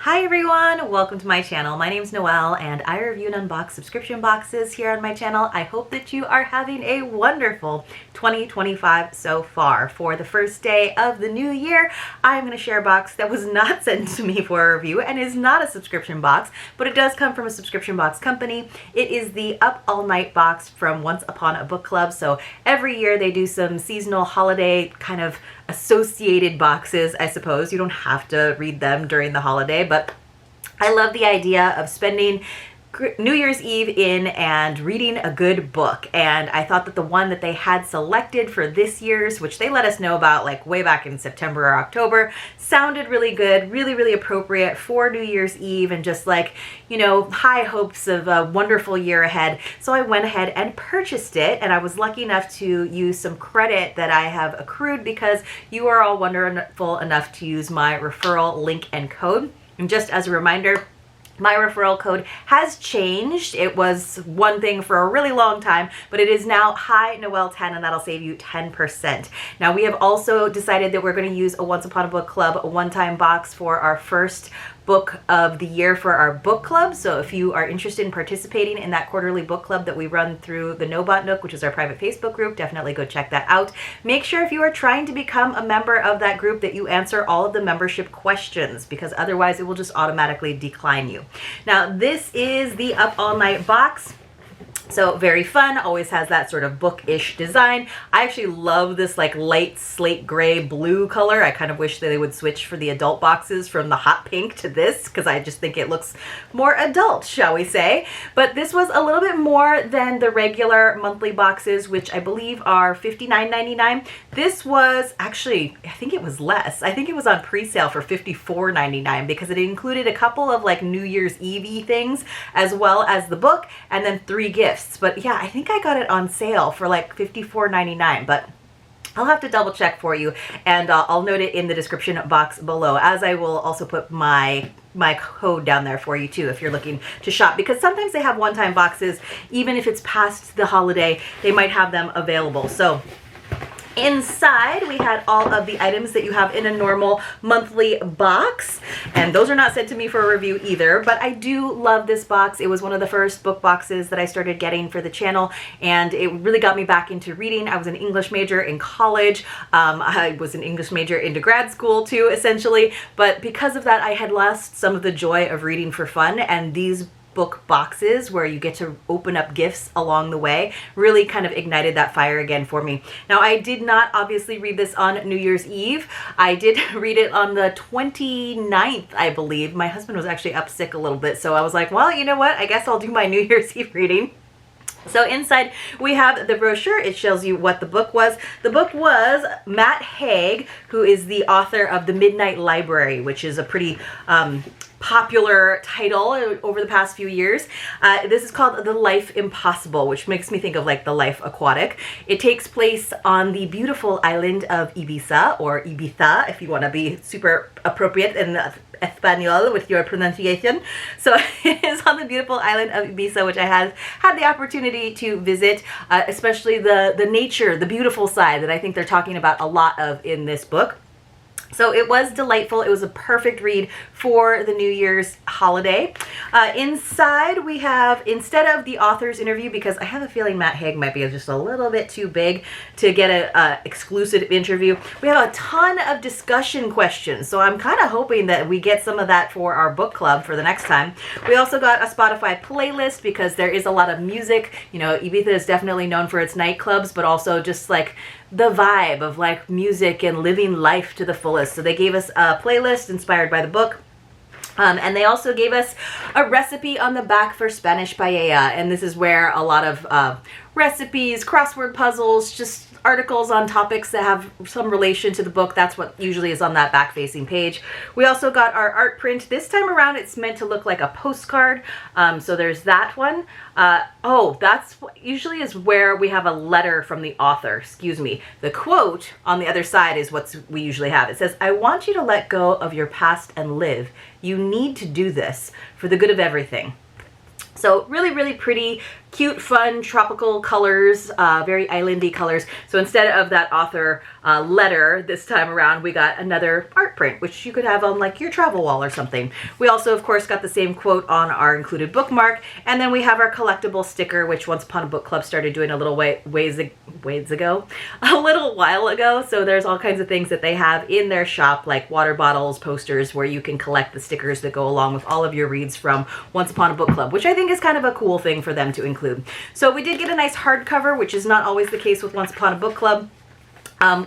Hi everyone, welcome to my channel. My name's Noel and I review and unbox subscription boxes here on my channel. I hope that you are having a wonderful 2025 so far. For the first day of the new year, I'm going to share a box that was not sent to me for a review and is not a subscription box, but it does come from a subscription box company. It is the Up All Night box from Once Upon a Book Club. So every year they do some seasonal holiday kind of associated boxes, I suppose. You don't have to read them during the holiday, but I love the idea of spending New Year's Eve in and reading a good book. And I thought that the one that they had selected for this year's, which they let us know about like way back in September or October, sounded really good, really appropriate for New Year's Eve and just like, you know, high hopes of a wonderful year ahead. So I went ahead and purchased it, and I was lucky enough to use some credit that I have accrued because you are all wonderful enough to use my referral link and code. And just as a reminder, my referral code has changed. It was one thing for a really long time, but it is now HiNoel10, and that'll save you 10%. Now, we have also decided that we're going to use a Once Upon a Book Club one-time box for our first book of the year for our book club. So if you are interested in participating in that quarterly book club that we run through the Nobot Nook, which is our private Facebook group, definitely go check that out. Make sure if you are trying to become a member of that group that you answer all of the membership questions, because otherwise it will just automatically decline you. Now, this is the Up All Night box. So very fun, always has that sort of bookish design. I actually love this like light slate gray blue color. I kind of wish that they would switch for the adult boxes from the hot pink to this, because I just think it looks more adult, shall we say. But this was a little bit more than the regular monthly boxes, which I believe are $59.99. This was actually, I think it was less. I think it was on pre-sale for $54.99 because it included a couple of like New Year's Eve things as well as the book, and then 3 gifts. But yeah, I think I got it on sale for like $54.99, but I'll have to double check for you, and I'll note it in the description box below, as I will also put my code down there for you too if you're looking to shop, because sometimes they have one-time boxes. Even if it's past the holiday, they might have them available. So inside, we had all of the items that you have in a normal monthly box, and those are not sent to me for a review either, but I do love this box. It was one of the first book boxes that I started getting for the channel, and it really got me back into reading. I was an English major in college. I was an English major into grad school too, essentially, but because of that, I had lost some of the joy of reading for fun, and these book boxes where you get to open up gifts along the way really kind of ignited that fire again for me. Now, I did not obviously read this on New Year's Eve. I did read it on the 29th, I believe. My husband was actually up sick a little bit, so I was like, well, you know what? I guess I'll do my New Year's Eve reading. So inside we have the brochure. It shows you what the book was. The book was Matt Haig, who is the author of The Midnight Library, which is a pretty popular title over the past few years. This is called The Life Impossible, which makes me think of like The Life Aquatic. It takes place on the beautiful island of Ibiza, or Ibiza, if you want to be super appropriate in Espanol with your pronunciation. So it is on the beautiful island of Ibiza, which I have had the opportunity to visit, especially the nature, the beautiful side that I think they're talking about a lot of in this book. So it was delightful. It was a perfect read for the New Year's holiday. Inside we have, instead of the author's interview, because I have a feeling Matt Haig might be just a little bit too big to get an exclusive interview, we have a ton of discussion questions. So I'm kind of hoping that we get some of that for our book club for the next time. We also got a Spotify playlist because there is a lot of music. You know, Ibiza is definitely known for its nightclubs, but also just like the vibe of like music and living life to the fullest. So they gave us a playlist inspired by the book. And they also gave us a recipe on the back for Spanish paella. And this is where a lot of recipes, crossword puzzles, just articles on topics that have some relation to the book. That's what usually is on that back-facing page. We also got our art print. This time around, it's meant to look like a postcard. So there's that one. That's usually is where we have a letter from the author. Excuse me. The quote on the other side is what we usually have. It says, "I want you to let go of your past and live. You need to do this for the good of everything." So really pretty, cute, fun, tropical colors, very islandy colors. So instead of that author letter this time around, we got another art print, which you could have on like your travel wall or something. We also, of course, got the same quote on our included bookmark. And then we have our collectible sticker, which Once Upon a Book Club started doing a little while ago. So there's all kinds of things that they have in their shop, like water bottles, posters, where you can collect the stickers that go along with all of your reads from Once Upon a Book Club, which I think is kind of a cool thing for them to include. So we did get a nice hardcover, which is not always the case with Once Upon a Book Club.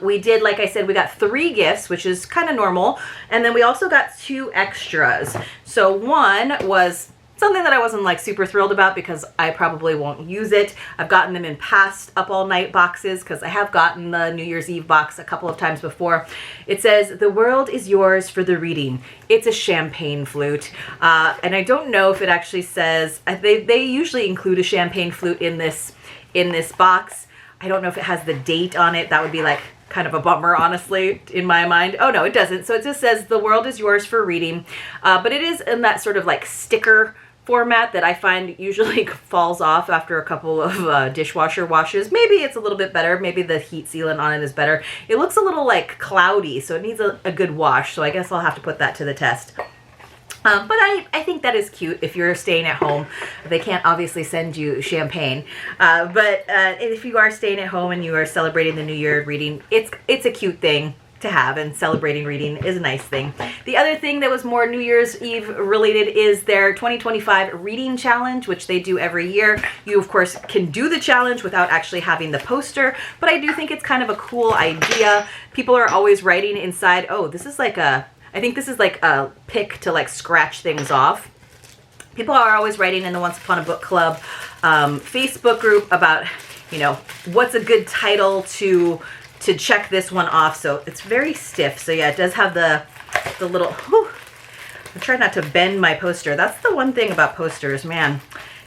We did, like I said, we got 3 gifts, which is kind of normal. And then we also got 2 extras. So one was something that I wasn't like super thrilled about because I probably won't use it. I've gotten them in past Up All Night boxes because I have gotten the New Year's Eve box a couple of times before. It says, "The world is yours for the reading." It's a champagne flute. And I don't know if it actually says, they usually include a champagne flute in this box. I don't know if it has the date on it. That would be like kind of a bummer, honestly, in my mind. Oh no, it doesn't. So it just says, "The world is yours for reading." But it is in that sort of like sticker format that I find usually falls off after a couple of dishwasher washes. Maybe it's a little bit better. Maybe the heat sealant on it is better. It looks a little like cloudy, so it needs a good wash. So I guess I'll have to put that to the test. But I think that is cute if you're staying at home. They can't obviously send you champagne. But if you are staying at home and you are celebrating the New Year reading, it's a cute thing to have, and celebrating reading is a nice thing. The other thing that was more New Year's Eve related is their 2025 reading challenge, which they do every year. You, of course, can do the challenge without actually having the poster, but I do think it's kind of a cool idea. People are always writing inside, oh, this is like I think this is like a pick to like scratch things off. People are always writing in the Once Upon a Book Club Facebook group about, you know, what's a good title to check this one off. So it's very stiff. So yeah, it does have the little, whew, I try not to bend my poster. That's the one thing about posters, man.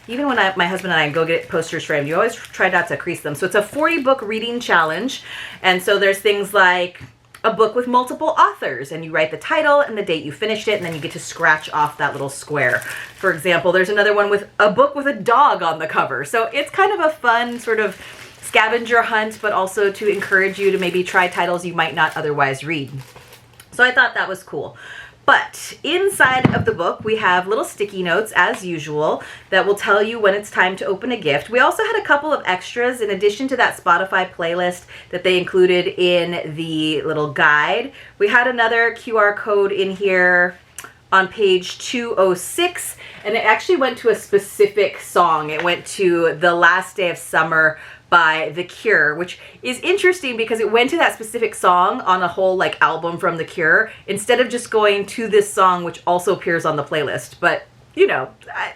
Even when my husband and I go get posters framed, you always try not to crease them. So it's a 40-book reading challenge. And so there's things like a book with multiple authors, and you write the title and the date you finished it, and then you get to scratch off that little square. For example, there's another one with a book with a dog on the cover. So it's kind of a fun sort of scavenger hunt, but also to encourage you to maybe try titles you might not otherwise read. So I thought that was cool. But inside of the book, we have little sticky notes, as usual, that will tell you when it's time to open a gift. We also had a couple of extras in addition to that Spotify playlist that they included in the little guide. We had another QR code in here on page 206, and it actually went to a specific song. It went to "The Last Day of Summer" by The Cure, which is interesting because it went to that specific song on a whole like album from The Cure instead of just going to this song, which also appears on the playlist. But you know,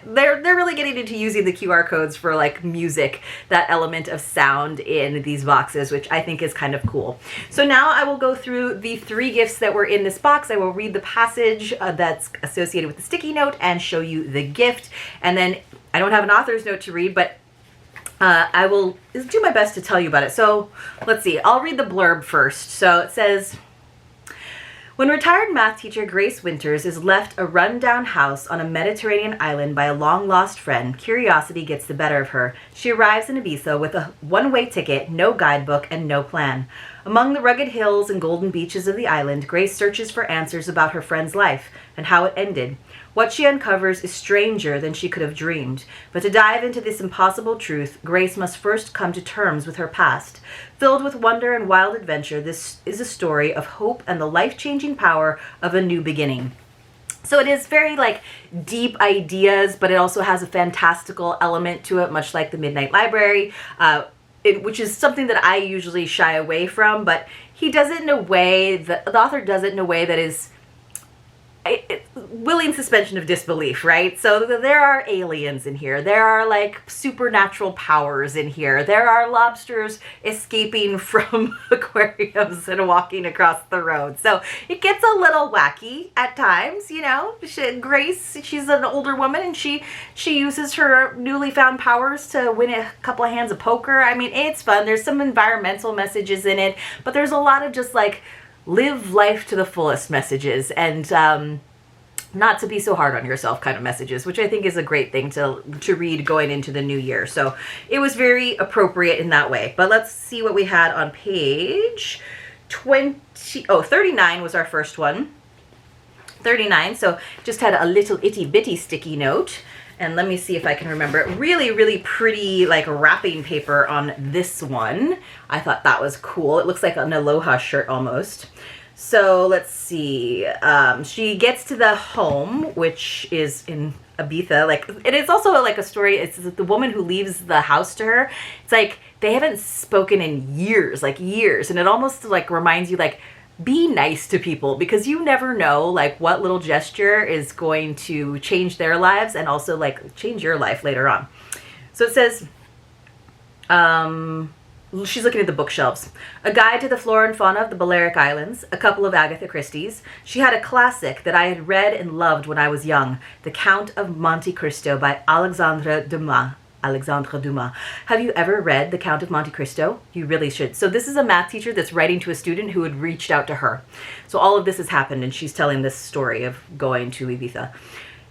they're really getting into using the QR codes for like music, that element of sound in these boxes, which I think is kind of cool. So now I will go through the 3 gifts that were in this box. I will read the passage that's associated with the sticky note and show you the gift. And then I don't have an author's note to read, but I will do my best to tell you about it. So let's see, I'll read the blurb first. So it says, when retired math teacher Grace Winters is left a run-down house on a Mediterranean island by a long-lost friend, curiosity gets the better of her. She arrives in Ibiza with a one-way ticket, no guidebook, and no plan. Among the rugged hills and golden beaches of the island, Grace searches for answers about her friend's life and how it ended. What she uncovers is stranger than she could have dreamed. But to dive into this impossible truth, Grace must first come to terms with her past. Filled with wonder and wild adventure, this is a story of hope and the life-changing power of a new beginning. So it is very like deep ideas, but it also has a fantastical element to it, much like the Midnight Library, which is something that I usually shy away from, but he does it in a way, the author does it in a way that is willing suspension of disbelief, right? So there are aliens in here. There are like supernatural powers in here. There are lobsters escaping from aquariums and walking across the road. So it gets a little wacky at times, you know. Grace, she's an older woman, and she uses her newly found powers to win a couple of hands of poker. I mean, it's fun. There's some environmental messages in it, but there's a lot of just like live life to the fullest messages, and not to be so hard on yourself kind of messages, which I think is a great thing to read going into the new year. So it was very appropriate in that way. But let's see what we had on page 39 was our first one. 39, so just had a little itty bitty sticky note. And let me see if I can remember it. Really, really pretty like wrapping paper on this one. I thought that was cool. It looks like an Aloha shirt almost. So let's see. She gets to the home, which is in Ibiza. Like, it is also like a story. It's the woman who leaves the house to her. It's like they haven't spoken in years, like years. And it almost like reminds you like, be nice to people, because you never know like what little gesture is going to change their lives and also like change your life later on. So it says, she's looking at the bookshelves. A guide to the flora and fauna of the Balearic Islands, a couple of Agatha Christie's. She had a classic that I had read and loved when I was young, The Count of Monte Cristo by Alexandre Dumas. Have you ever read The Count of Monte Cristo? You really should. So this is a math teacher that's writing to a student who had reached out to her. So all of this has happened, and she's telling this story of going to Ibiza.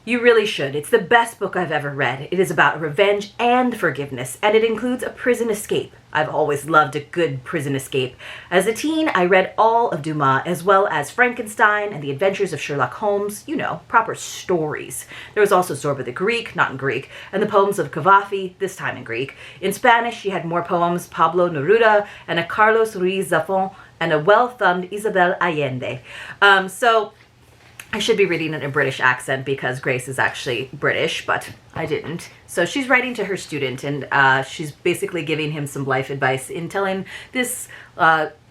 You really should. It's the best book I've ever read. It is about revenge and forgiveness, and it includes a prison escape. I've always loved a good prison escape. As a teen, I read all of Dumas, as well as Frankenstein and the Adventures of Sherlock Holmes, you know, proper stories. There was also Zorba the Greek, not in Greek, and the poems of Cavafy, this time in Greek. In Spanish, she had more poems, Pablo Neruda, and a Carlos Ruiz Zafón, and a well-thumbed Isabel Allende. So I should be reading it in a British accent because Grace is actually British, but I didn't. So she's writing to her student, and she's basically giving him some life advice in telling this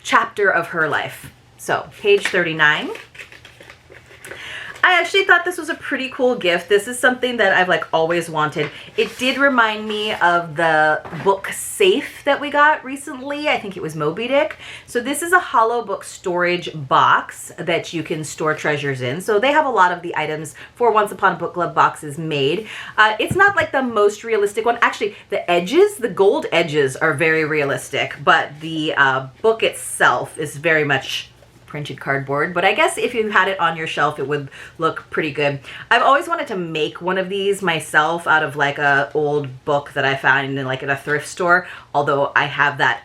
chapter of her life. So page 39. I actually thought this was a pretty cool gift. This is something that I've like always wanted. It did remind me of the book safe that we got recently. I think it was Moby Dick. So this is a hollow book storage box that you can store treasures in. So they have a lot of the items for Once Upon a Book Club boxes made. It's not like the most realistic one. Actually, the edges, the gold edges are very realistic, but the book itself is very much printed cardboard, but I guess if you had it on your shelf, it would look pretty good. I've always wanted to make one of these myself out of like a old book that I found in like at a thrift store, although I have that,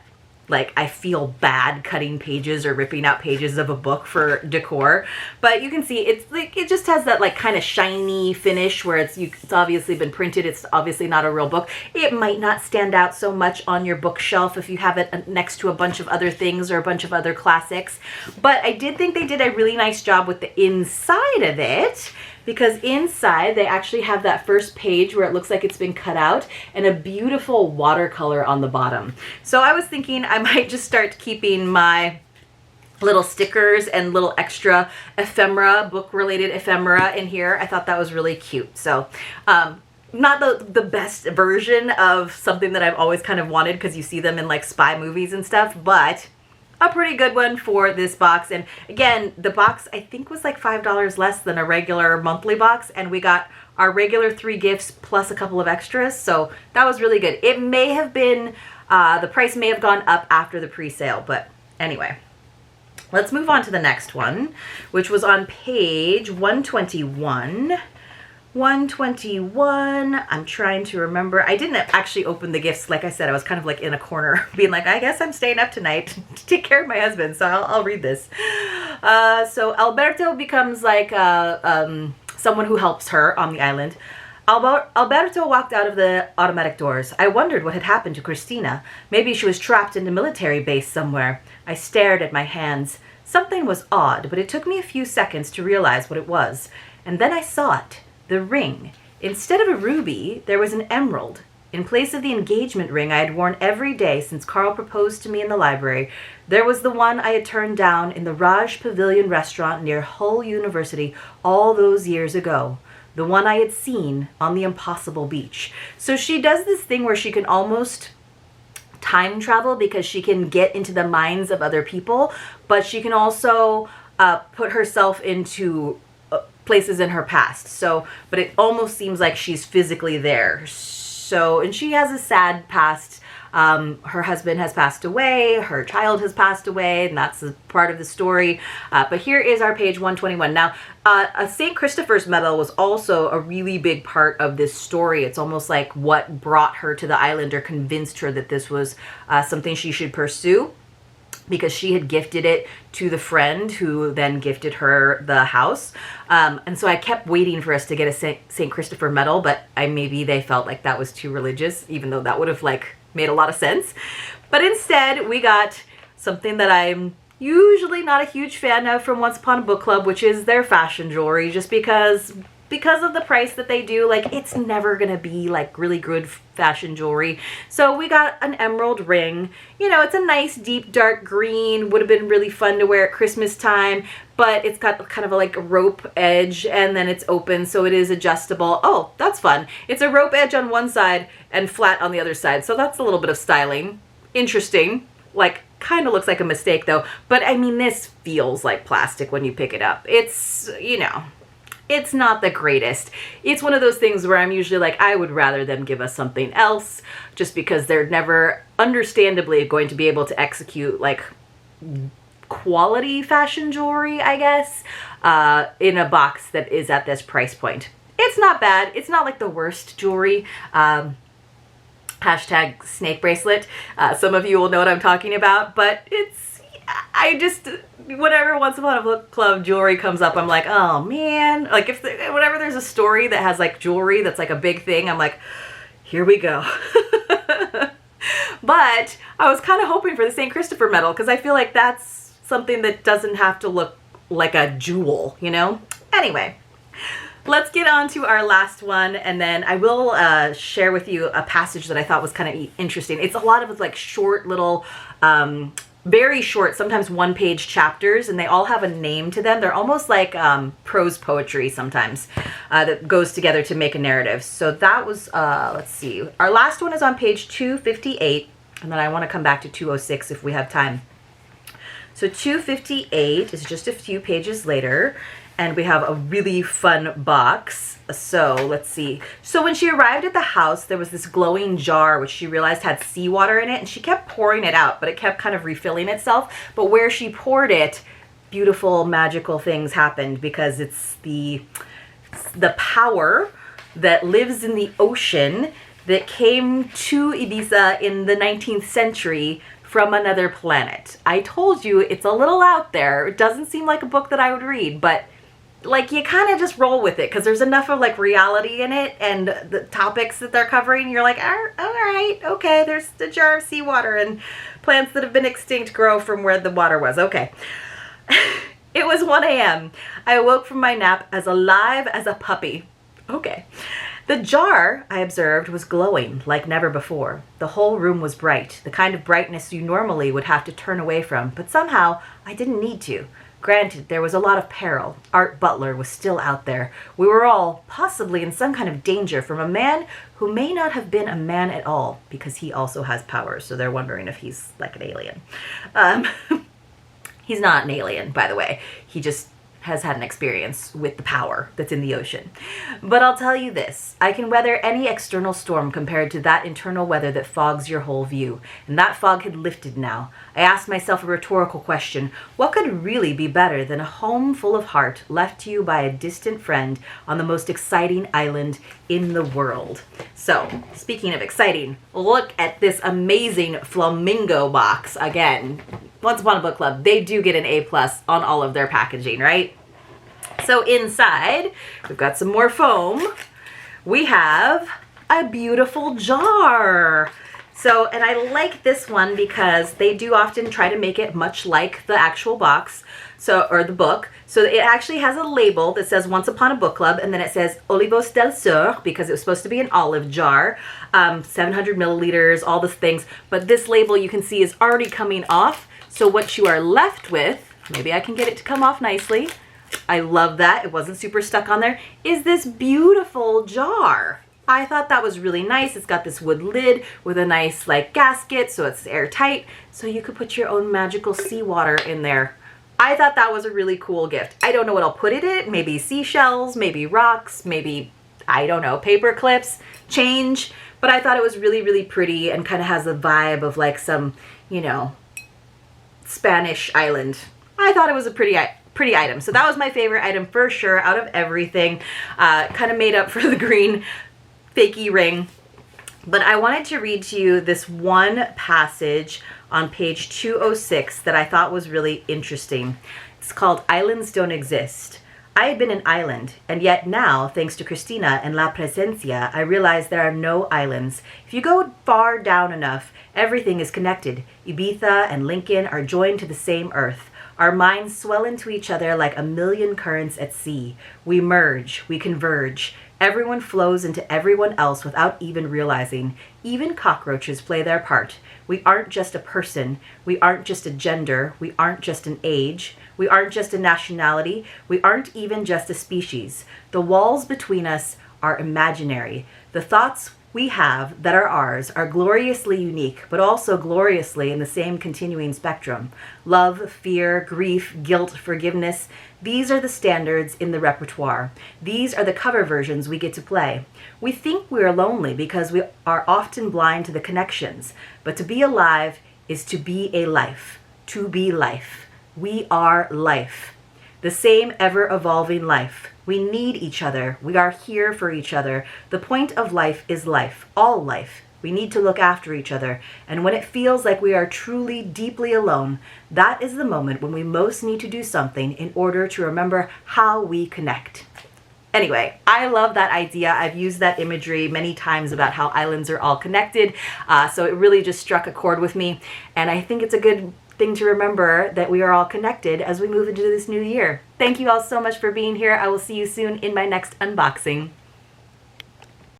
like, I feel bad cutting pages or ripping out pages of a book for decor. But you can see it's like, it just has that like kind of shiny finish where it's obviously been printed. It's obviously not a real book. It might not stand out so much on your bookshelf if you have it next to a bunch of other things or a bunch of other classics. But I did think they did a really nice job with the inside of it, because inside they actually have that first page where it looks like it's been cut out and a beautiful watercolor on the bottom. So I was thinking I might just start keeping my little stickers and little extra ephemera, book-related ephemera in here. I thought that was really cute. So not the best version of something that I've always kind of wanted, because you see them in like spy movies and stuff, but a pretty good one for this box. And again, the box I think was like $5 less than a regular monthly box, and we got our regular 3 gifts plus a couple of extras, so that was really good. It may have been the price may have gone up after the pre-sale, but anyway, let's move on to the next one, which was on page 121. 121. I'm trying to remember. I didn't actually open the gifts. Like I said, I was kind of like in a corner being like, I guess I'm staying up tonight to take care of my husband, so I'll read this. So Alberto becomes like someone who helps her on the island. Alberto walked out of the automatic doors. I wondered what had happened to Christina. Maybe she was trapped in a military base somewhere. I stared at my hands. Something was odd, but it took me a few seconds to realize what it was. And then I saw it. The ring. Instead of a ruby, there was an emerald. In place of the engagement ring I had worn every day since Carl proposed to me in the library, there was the one I had turned down in the Raj Pavilion restaurant near Hull University all those years ago. The one I had seen on the impossible beach. So she does this thing where she can almost time travel, because she can get into the minds of other people, but she can also put herself into places in her past. So, but it almost seems like she's physically there. So, and she has a sad past. Her husband has passed away, her child has passed away, and that's a part of the story. But here is our page 121. Now, a St. Christopher's medal was also a really big part of this story. It's almost like what brought her to the island or convinced her that this was something she should pursue. because she had gifted it to the friend who then gifted her the house. And so I kept waiting for us to get a St. Christopher medal, but maybe they felt like that was too religious, even though that would have like made a lot of sense. But instead we got something that I'm usually not a huge fan of from Once Upon a Book Club, which is their fashion jewelry, just because of the price that they do. Like, it's never gonna be like really good fashion jewelry. So we got an emerald ring. You know, it's a nice deep dark green, would have been really fun to wear at Christmas time, but it's got kind of a rope edge, and then it's open, so it is adjustable. Oh, that's fun. It's a rope edge on one side and flat on the other side, so that's a little bit of styling. Interesting. Like, kind of looks like a mistake though, but I mean, this feels like plastic when you pick it up. It's, you know, it's not the greatest. It's one of those things where I'm usually like, I would rather them give us something else, just because they're never understandably going to be able to execute like quality fashion jewelry, I guess, in a box that is at this price point. It's not bad. It's not like the worst jewelry. Hashtag snake bracelet. Some of you will know what I'm talking about, but whenever Once Upon a Book Club jewelry comes up, I'm like, oh man. Like, whenever there's a story that has like jewelry that's like a big thing, I'm like, here we go. But I was kind of hoping for the St. Christopher medal, because I feel like that's something that doesn't have to look like a jewel, you know? Anyway, let's get on to our last one, and then I will share with you a passage that I thought was kind of interesting. It's a lot of like short little, very short, sometimes one-page chapters, and they all have a name to them. They're almost like prose poetry sometimes that goes together to make a narrative. So that was, let's see, our last one is on page 258, and then I want to come back to 206 if we have time. So 258 is just a few pages later, and we have a really fun box. So let's see. So when she arrived at the house, there was this glowing jar which she realized had seawater in it, and she kept pouring it out, but it kept kind of refilling itself. But where she poured it, beautiful magical things happened, because it's the power that lives in the ocean that came to Ibiza in the 19th century from another planet. I told you, it's a little out there. It doesn't seem like a book that I would read, but like, you kind of just roll with it, because there's enough of like reality in it and the topics that they're covering. You're like, all right, okay, there's a jar of seawater and plants that have been extinct grow from where the water was. Okay. It was 1 a.m. I awoke from my nap as alive as a puppy. Okay. The jar, I observed, was glowing like never before. The whole room was bright, the kind of brightness you normally would have to turn away from, but somehow I didn't need to. Granted, there was a lot of peril. Art Butler was still out there. We were all possibly in some kind of danger from a man who may not have been a man at all, because he also has powers, so they're wondering if he's like an alien. He's not an alien, by the way. He just has had an experience with the power that's in the ocean. But I'll tell you this, I can weather any external storm compared to that internal weather that fogs your whole view. And that fog had lifted now. I asked myself a rhetorical question. What could really be better than a home full of heart left to you by a distant friend on the most exciting island in the world? So, speaking of exciting, look at this amazing flamingo box. Again, Once Upon a Book Club, they do get an A+ on all of their packaging, right? So inside, we've got some more foam. We have a beautiful jar. So, and I like this one because they do often try to make it much like the actual box, so, or the book. So it actually has a label that says Once Upon a Book Club, and then it says Olivos del Sur, because it was supposed to be an olive jar, 700 milliliters, all the things. But this label, you can see, is already coming off. So what you are left with, maybe I can get it to come off nicely. I love that. It wasn't super stuck on there. Is this beautiful jar. I thought that was really nice. It's got this wood lid with a nice like gasket, so it's airtight, so you could put your own magical seawater in there. I thought that was a really cool gift. I don't know what I'll put in it. Maybe seashells, maybe rocks, maybe, I don't know, paper clips, change. But I thought it was really, really pretty and kind of has the vibe of like some, you know, Spanish island. I thought it was a pretty item. So that was my favorite item for sure out of everything. Kind of made up for the green fakey ring. But I wanted to read to you this one passage on page 206 that I thought was really interesting. It's called Islands Don't Exist. I had been an island, and yet now, thanks to Christina and La Presencia, I realize there are no islands. If you go far down enough, everything is connected. Ibiza and Lincoln are joined to the same earth. Our minds swell into each other like a million currents at sea. We merge, we converge. Everyone flows into everyone else without even realizing. Even cockroaches play their part. We aren't just a person. We aren't just a gender. We aren't just an age. We aren't just a nationality. We aren't even just a species. The walls between us are imaginary. The thoughts we have that are ours are gloriously unique, but also gloriously in the same continuing spectrum. Love, fear, grief, guilt, forgiveness. These are the standards in the repertoire. These are the cover versions we get to play. We think we are lonely because we are often blind to the connections, but to be alive is to be a life. To be life. We are life. The same ever-evolving life. We need each other. We are here for each other. The point of life is life, all life. We need to look after each other. And when it feels like we are truly, deeply alone, that is the moment when we most need to do something in order to remember how we connect. Anyway, I love that idea. I've used that imagery many times about how islands are all connected. So it really just struck a chord with me. And I think it's a good thing to remember that we are all connected as we move into this new year. Thank you all so much for being here. I will see you soon in my next unboxing.